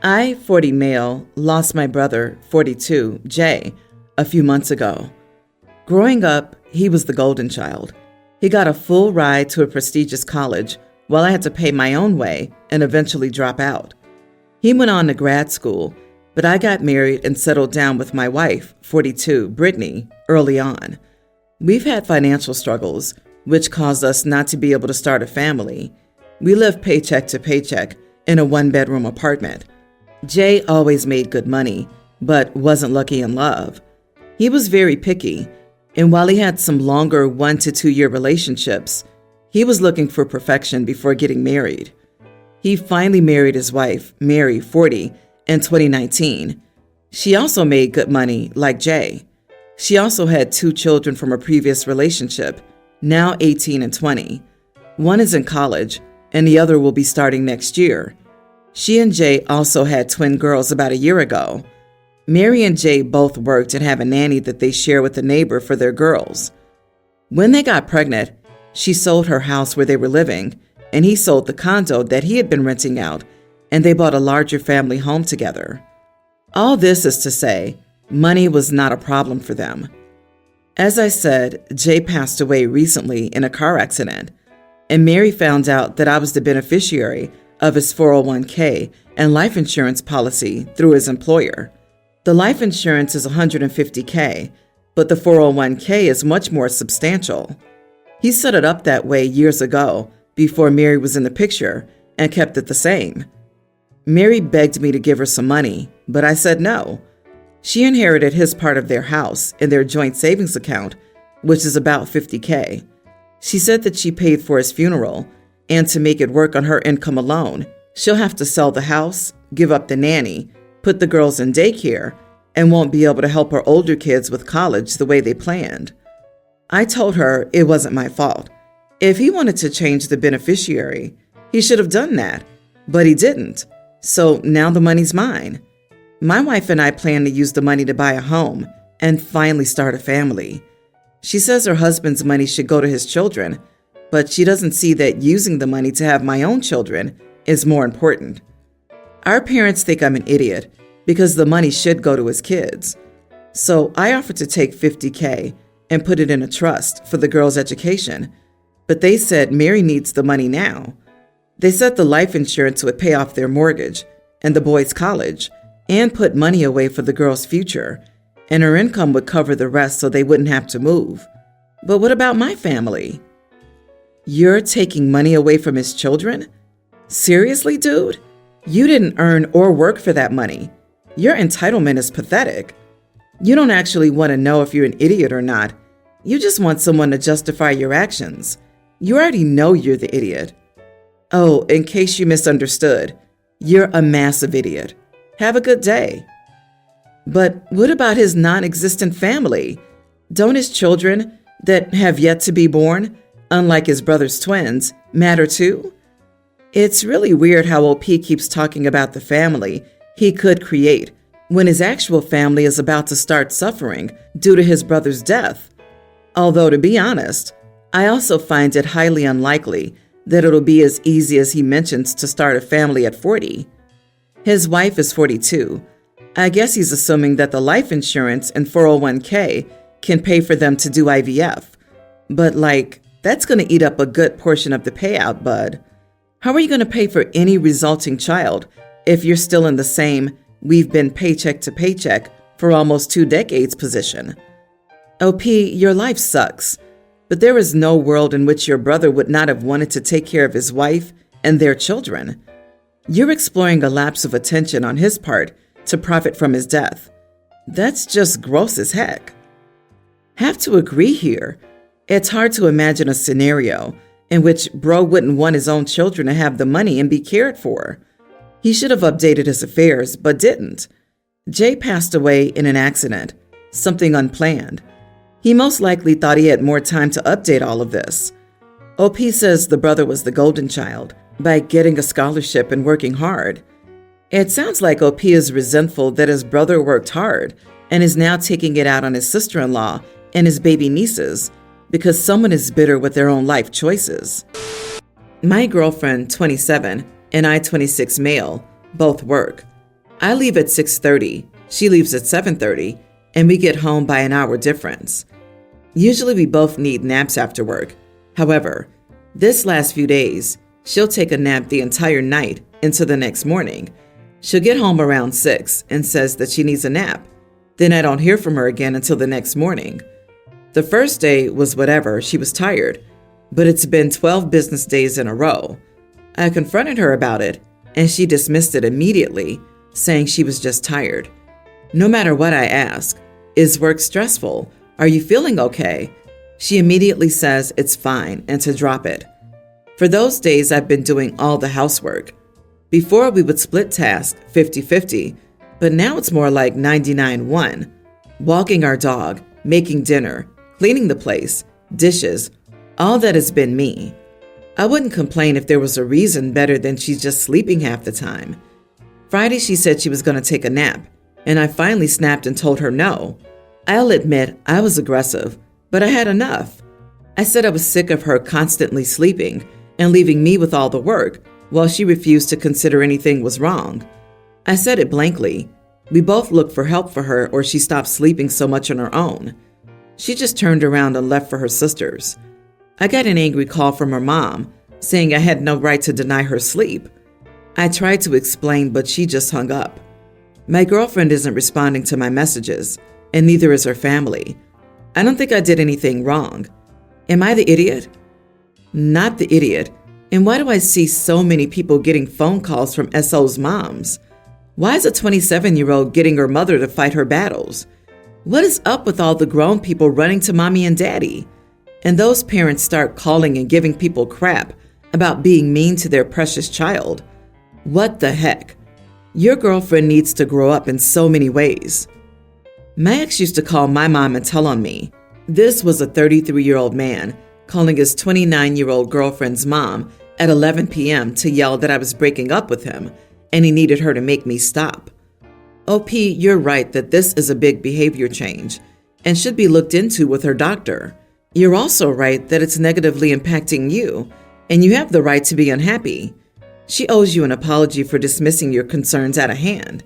I, 40 male, lost my brother, 42, Jay, a few months ago. Growing up, he was the golden child. He got a full ride to a prestigious college while I had to pay my own way and eventually drop out. He went on to grad school, but I got married and settled down with my wife, 42, Brittany, early on. We've had financial struggles, which caused us not to be able to start a family. We live paycheck to paycheck in a one-bedroom apartment. Jay always made good money, but wasn't lucky in love. He was very picky, and while he had some longer 1 to 2 year relationships, he was looking for perfection before getting married. He finally married his wife, Mary, 40, in 2019. She also made good money, like Jay. She also had 2 children from a previous relationship, now 18 and 20. One is in college, and the other will be starting next year. She and Jay also had twin girls about a year ago. Mary and Jay both worked and have a nanny that they share with a neighbor for their girls. When they got pregnant, she sold her house where they were living, and he sold the condo that he had been renting out, and they bought a larger family home together. All this is to say, money was not a problem for them. As I said, Jay passed away recently in a car accident, and Mary found out that I was the beneficiary of his 401k and life insurance policy through his employer. The life insurance is $150K, but the 401k is much more substantial. He set it up that way years ago, before Mary was in the picture, and kept it the same. Mary begged me to give her some money, but I said no. She inherited his part of their house in their joint savings account, which is about $50K. She said that she paid for his funeral, and to make it work on her income alone, she'll have to sell the house, give up the nanny, put the girls in daycare, and won't be able to help her older kids with college the way they planned. I told her it wasn't my fault. If he wanted to change the beneficiary, he should have done that, but he didn't. So now the money's mine. My wife and I plan to use the money to buy a home and finally start a family. She says her husband's money should go to his children, but she doesn't see that using the money to have my own children is more important. Our parents think I'm an idiot because the money should go to his kids. So I offered to take $50K and put it in a trust for the girls' education, but they said Mary needs the money now. They said the life insurance would pay off their mortgage and the boys' college and put money away for the girls' future, and her income would cover the rest so they wouldn't have to move. But what about my family? You're taking money away from his children? Seriously, dude? You didn't earn or work for that money. Your entitlement is pathetic. You don't actually want to know if you're an idiot or not. You just want someone to justify your actions. You already know you're the idiot. Oh, in case you misunderstood, you're a massive idiot. Have a good day. But what about his non-existent family? Don't his children that have yet to be born, unlike his brother's twins, matter too? It's really weird how OP keeps talking about the family he could create when his actual family is about to start suffering due to his brother's death. Although, to be honest, I also find it highly unlikely that it'll be as easy as he mentions to start a family at 40. His wife is 42. I guess he's assuming that the life insurance and 401k can pay for them to do IVF. But that's going to eat up a good portion of the payout, bud. How are you going to pay for any resulting child if you're still in the same we've been paycheck to paycheck for almost 2 decades position? OP, your life sucks, but there is no world in which your brother would not have wanted to take care of his wife and their children. You're exploring a lapse of attention on his part to profit from his death. That's just gross as heck. Have to agree here. It's hard to imagine a scenario in which bro wouldn't want his own children to have the money and be cared for. He should have updated his affairs, but didn't. Jay passed away in an accident, something unplanned. He most likely thought he had more time to update all of this. OP says the brother was the golden child by getting a scholarship and working hard. It sounds like OP is resentful that his brother worked hard and is now taking it out on his sister-in-law and his baby nieces because someone is bitter with their own life choices. My girlfriend, 27, and I, 26 male, both work. I leave at 6:30, she leaves at 7:30, and we get home by an hour difference. Usually we both need naps after work. However, this last few days, she'll take a nap the entire night into the next morning. She'll get home around 6 and says that she needs a nap. Then I don't hear from her again until the next morning. The first day was whatever, she was tired, but it's been 12 business days in a row. I confronted her about it, and she dismissed it immediately, saying she was just tired. No matter what I ask, is work stressful? Are you feeling okay? She immediately says it's fine and to drop it. For those days, I've been doing all the housework. Before, we would split tasks 50-50, but now it's more like 99-1. Walking our dog, making dinner, cleaning the place, dishes, all that has been me. I wouldn't complain if there was a reason better than she's just sleeping half the time. Friday, she said she was going to take a nap, and I finally snapped and told her no. I'll admit I was aggressive, but I had enough. I said I was sick of her constantly sleeping and leaving me with all the work while she refused to consider anything was wrong. I said it blankly. We both looked for help for her, or she stopped sleeping so much on her own. She just turned around and left for her sisters. I got an angry call from her mom, saying I had no right to deny her sleep. I tried to explain, but she just hung up. My girlfriend isn't responding to my messages, and neither is her family. I don't think I did anything wrong. Am I the idiot? Not the idiot. And why do I see so many people getting phone calls from SO's moms? Why is a 27-year-old getting her mother to fight her battles? What is up with all the grown people running to mommy and daddy? And those parents start calling and giving people crap about being mean to their precious child. What the heck? Your girlfriend needs to grow up in so many ways. My ex used to call my mom and tell on me. This was a 33-year-old man calling his 29-year-old girlfriend's mom at 11 p.m. to yell that I was breaking up with him and he needed her to make me stop. OP, you're right that this is a big behavior change and should be looked into with her doctor. You're also right that it's negatively impacting you, and you have the right to be unhappy. She owes you an apology for dismissing your concerns out of hand.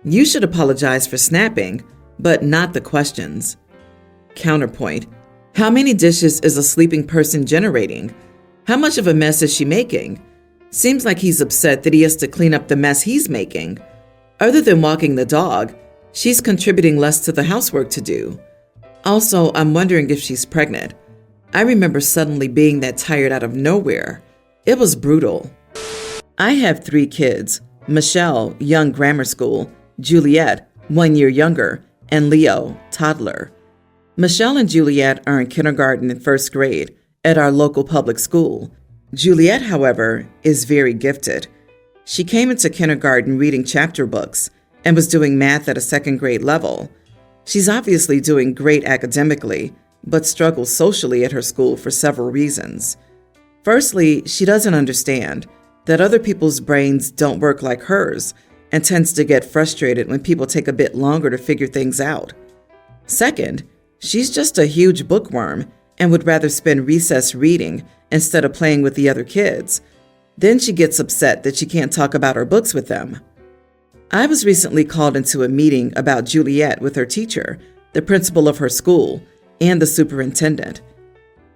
You should apologize for snapping, but not the questions. Counterpoint. How many dishes is a sleeping person generating? How much of a mess is she making? Seems like he's upset that he has to clean up the mess he's making. Other than walking the dog, she's contributing less to the housework to do. Also, I'm wondering if she's pregnant. I remember suddenly being that tired out of nowhere. It was brutal. I have 3 kids: Michelle, young grammar school, Juliet, 1 year younger, and Leo, toddler. Michelle and Juliet are in kindergarten and 1st grade at our local public school. Juliet, however, is very gifted. She came into kindergarten reading chapter books and was doing math at a 2nd grade level. She's obviously doing great academically, but struggles socially at her school for several reasons. Firstly, she doesn't understand that other people's brains don't work like hers and tends to get frustrated when people take a bit longer to figure things out. Second, she's just a huge bookworm and would rather spend recess reading instead of playing with the other kids. Then she gets upset that she can't talk about her books with them. I was recently called into a meeting about Juliet with her teacher, the principal of her school, and the superintendent.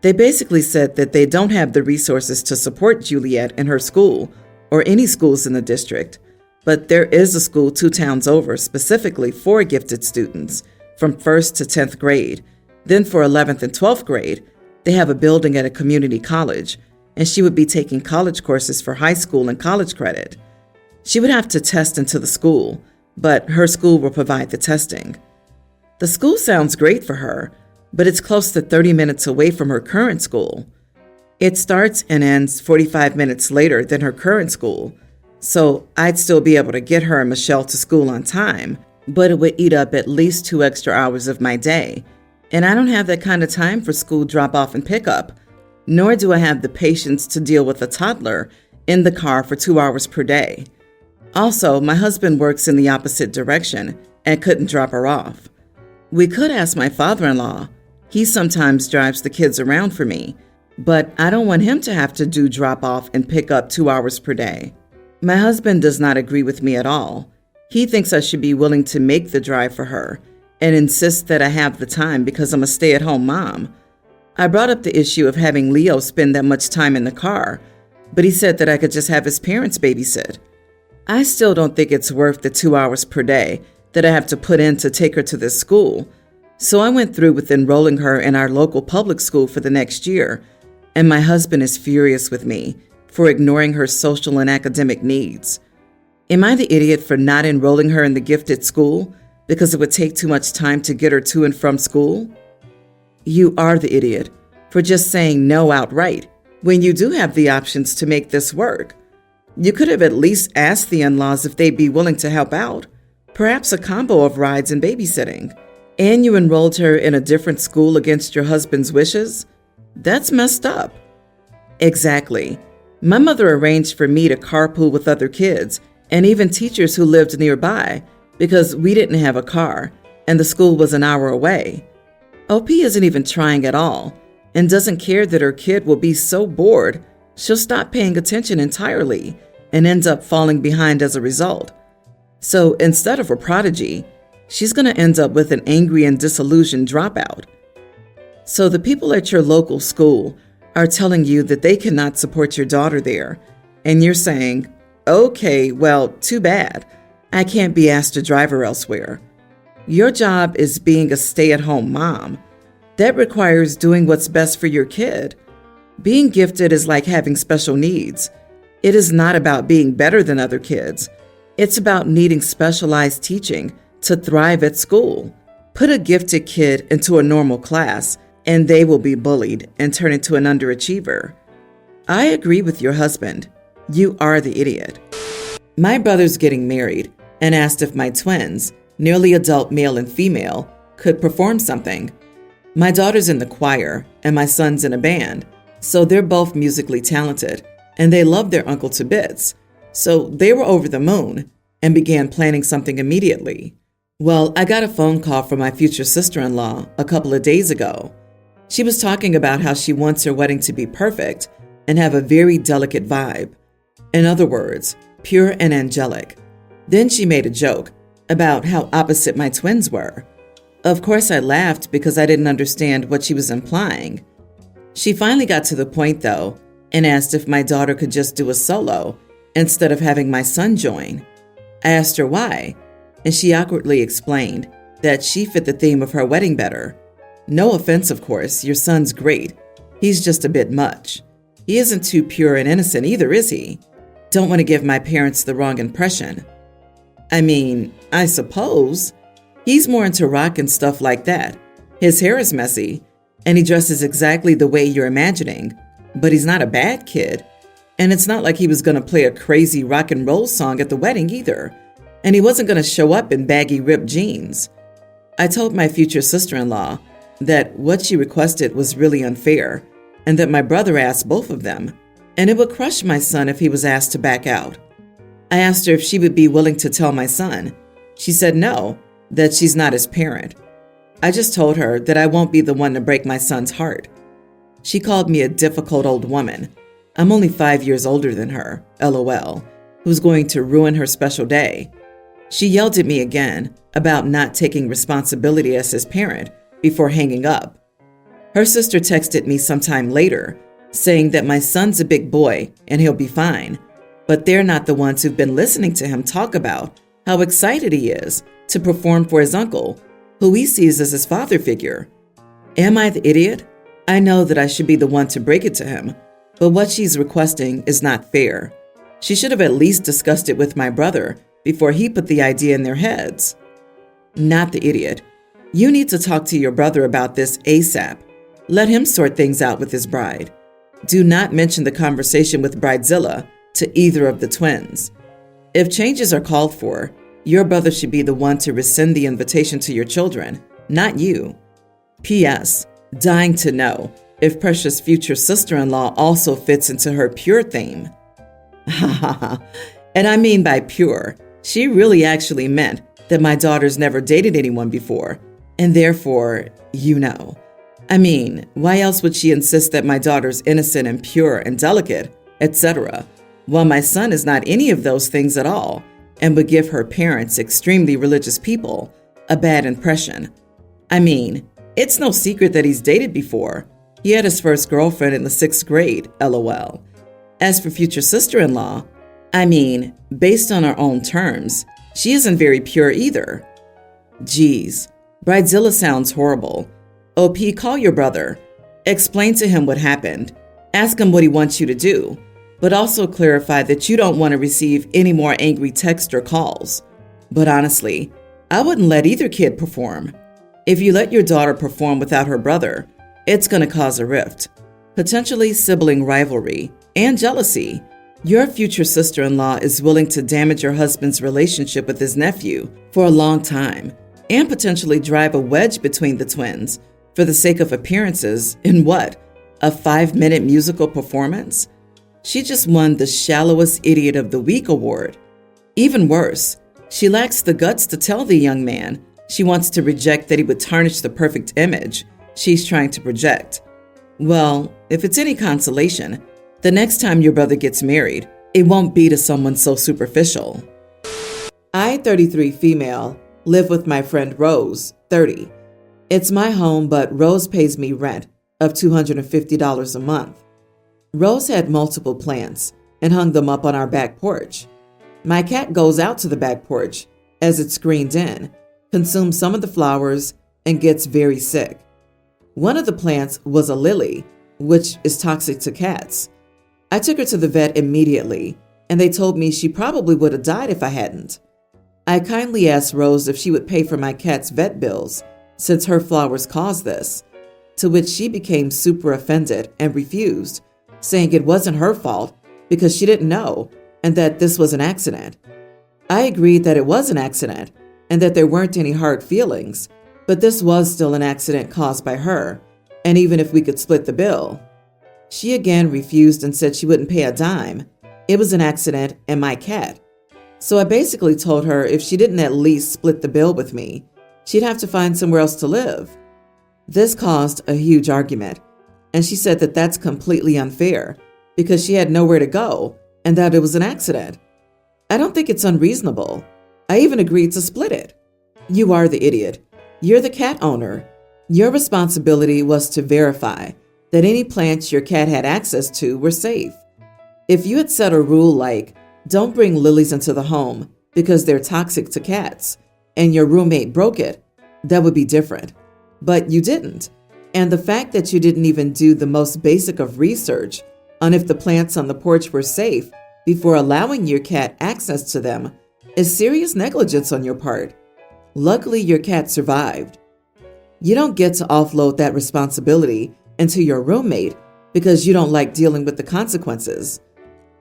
They basically said that they don't have the resources to support Juliet in her school or any schools in the district, but there is a school 2 towns over specifically for gifted students from 1st to 10th grade. Then for 11th and 12th grade, they have a building at a community college, and she would be taking college courses for high school and college credit. She would have to test into the school, but her school will provide the testing. The school sounds great for her, but it's close to 30 minutes away from her current school. It starts and ends 45 minutes later than her current school, so I'd still be able to get her and Michelle to school on time, but it would eat up at least 2 extra hours of my day, and I don't have that kind of time for school drop-off and pickup, nor do I have the patience to deal with a toddler in the car for 2 hours per day. Also, my husband works in the opposite direction and couldn't drop her off. We could ask my father-in-law. He sometimes drives the kids around for me, but I don't want him to have to do drop-off and pick up 2 hours per day. My husband does not agree with me at all. He thinks I should be willing to make the drive for her and insists that I have the time because I'm a stay-at-home mom. I brought up the issue of having Leo spend that much time in the car, but he said that I could just have his parents babysit. I still don't think it's worth the 2 hours per day that I have to put in to take her to this school. So I went through with enrolling her in our local public school for the next year, and my husband is furious with me for ignoring her social and academic needs. Am I the idiot for not enrolling her in the gifted school because it would take too much time to get her to and from school? You are the idiot for just saying no outright when you do have the options to make this work. You could have at least asked the in-laws if they'd be willing to help out, perhaps a combo of rides and babysitting. And you enrolled her in a different school against your husband's wishes? That's messed up. Exactly. My mother arranged for me to carpool with other kids and even teachers who lived nearby because we didn't have a car and the school was an hour away. OP isn't even trying at all and doesn't care that her kid will be so bored she'll stop paying attention entirely and ends up falling behind as a result. So instead of a prodigy, she's going to end up with an angry and disillusioned dropout. So the people at your local school are telling you that they cannot support your daughter there, and you're saying, okay, well, too bad. I can't be asked to drive her elsewhere. Your job is being a stay-at-home mom. That requires doing what's best for your kid. Being gifted is like having special needs. It is not about being better than other kids. It's about needing specialized teaching to thrive at school. Put a gifted kid into a normal class, and they will be bullied and turn into an underachiever. I agree with your husband. You are the idiot. My brother's getting married and asked if my twins, nearly adult male and female, could perform something. My daughter's in the choir and my son's in a band, so they're both musically talented, and they love their uncle to bits. So they were over the moon and began planning something immediately. Well, I got a phone call from my future sister-in-law a couple of days ago. She was talking about how she wants her wedding to be perfect and have a very delicate vibe. In other words, pure and angelic. Then she made a joke about how opposite my twins were. Of course, I laughed because I didn't understand what she was implying. She finally got to the point, though, and asked if my daughter could just do a solo instead of having my son join. I asked her why, and she awkwardly explained that she fit the theme of her wedding better. No offense, of course, your son's great. He's just a bit much. He isn't too pure and innocent either, is he? Don't want to give my parents the wrong impression. I mean, I suppose. He's more into rock and stuff like that. His hair is messy, and he dresses exactly the way you're imagining. But he's not a bad kid. And it's not like he was going to play a crazy rock and roll song at the wedding either. And he wasn't going to show up in baggy ripped jeans. I told my future sister-in-law that what she requested was really unfair, and that my brother asked both of them, and it would crush my son if he was asked to back out. I asked her if she would be willing to tell my son. She said no, that she's not his parent. I just told her that I won't be the one to break my son's heart. She called me a difficult old woman. I'm only 5 years older than her, LOL, who's going to ruin her special day. She yelled at me again about not taking responsibility as his parent before hanging up. Her sister texted me sometime later, saying that my son's a big boy and he'll be fine, but they're not the ones who've been listening to him talk about how excited he is to perform for his uncle, who he sees as his father figure. Am I the idiot? I know that I should be the one to break it to him, but what she's requesting is not fair. She should have at least discussed it with my brother before he put the idea in their heads. Not the idiot. You need to talk to your brother about this ASAP. Let him sort things out with his bride. Do not mention the conversation with Bridezilla to either of the twins. If changes are called for, your brother should be the one to rescind the invitation to your children, not you. P.S. Dying to know if Precious' future sister-in-law also fits into her pure theme. Ha ha ha. And I mean by pure, she really actually meant that my daughter's never dated anyone before, and therefore, you know. I mean, why else would she insist that my daughter's innocent and pure and delicate, etc., while my son is not any of those things at all, and would give her parents, extremely religious people, a bad impression. I mean, it's no secret that he's dated before. He had his first girlfriend in the 6th grade, lol. As for future sister-in-law, I mean, based on our own terms, she isn't very pure either. Geez, Bridezilla sounds horrible. OP, call your brother. Explain to him what happened. Ask him what he wants you to do, but also clarify that you don't want to receive any more angry texts or calls. But honestly, I wouldn't let either kid perform. If you let your daughter perform without her brother, it's going to cause a rift, potentially sibling rivalry and jealousy. Your future sister-in-law is willing to damage your husband's relationship with his nephew for a long time and potentially drive a wedge between the twins for the sake of appearances in what? A 5-minute musical performance? She just won the Shallowest Idiot of the Week award. Even worse, she lacks the guts to tell the young man she wants to reject that he would tarnish the perfect image she's trying to project. Well, if it's any consolation, the next time your brother gets married, it won't be to someone so superficial. I, 33 female, live with my friend Rose, 30. It's my home, but Rose pays me rent of $250 a month. Rose had multiple plants and hung them up on our back porch. My cat goes out to the back porch as it's screened in, consumes some of the flowers, and gets very sick. One of the plants was a lily, which is toxic to cats. I took her to the vet immediately, and they told me she probably would have died if I hadn't. I kindly asked Rose if she would pay for my cat's vet bills, since her flowers caused this, to which she became super offended and refused, saying it wasn't her fault because she didn't know and that this was an accident. I agreed that it was an accident and that there weren't any hard feelings, but this was still an accident caused by her, and even if we could split the bill. She again refused and said she wouldn't pay a dime. It was an accident and my cat. So I basically told her if she didn't at least split the bill with me, she'd have to find somewhere else to live. This caused a huge argument, and she said that that's completely unfair because she had nowhere to go and that it was an accident. I don't think it's unreasonable. I even agreed to split it. You are the idiot. You're the cat owner. Your responsibility was to verify that any plants your cat had access to were safe. If you had set a rule like, don't bring lilies into the home because they're toxic to cats, and your roommate broke it, that would be different. But you didn't. And the fact that you didn't even do the most basic of research on if the plants on the porch were safe before allowing your cat access to them is serious negligence on your part. Luckily, your cat survived. You don't get to offload that responsibility into your roommate because you don't like dealing with the consequences.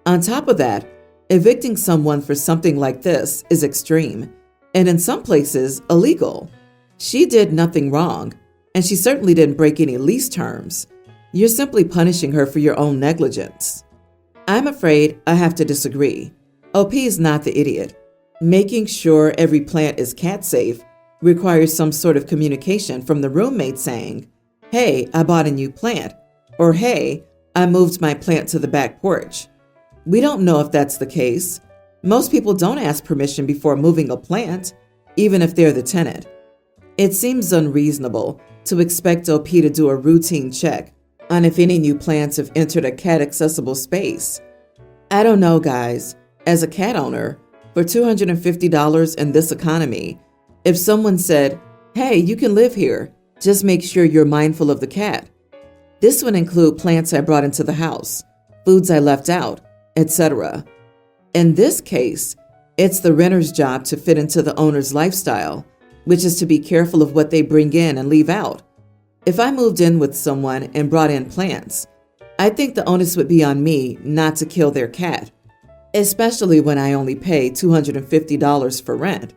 On top of that, evicting someone for something like this is extreme, and in some places, illegal. She did nothing wrong, and she certainly didn't break any lease terms. You're simply punishing her for your own negligence. I'm afraid I have to disagree. OP is not the idiot. Making sure every plant is cat safe requires some sort of communication from the roommate saying, hey, I bought a new plant, or hey, I moved my plant to the back porch. We don't know if that's the case. Most people don't ask permission before moving a plant, even if they're the tenant. It seems unreasonable to expect OP to do a routine check on if any new plants have entered a cat-accessible space. I don't know, guys. As a cat owner, for $250 in this economy, if someone said, hey, you can live here, just make sure you're mindful of the cat. This would include plants I brought into the house, foods I left out, etc. In this case, it's the renter's job to fit into the owner's lifestyle, which is to be careful of what they bring in and leave out. If I moved in with someone and brought in plants, I think the onus would be on me not to kill their cat, especially when I only pay $250 for rent.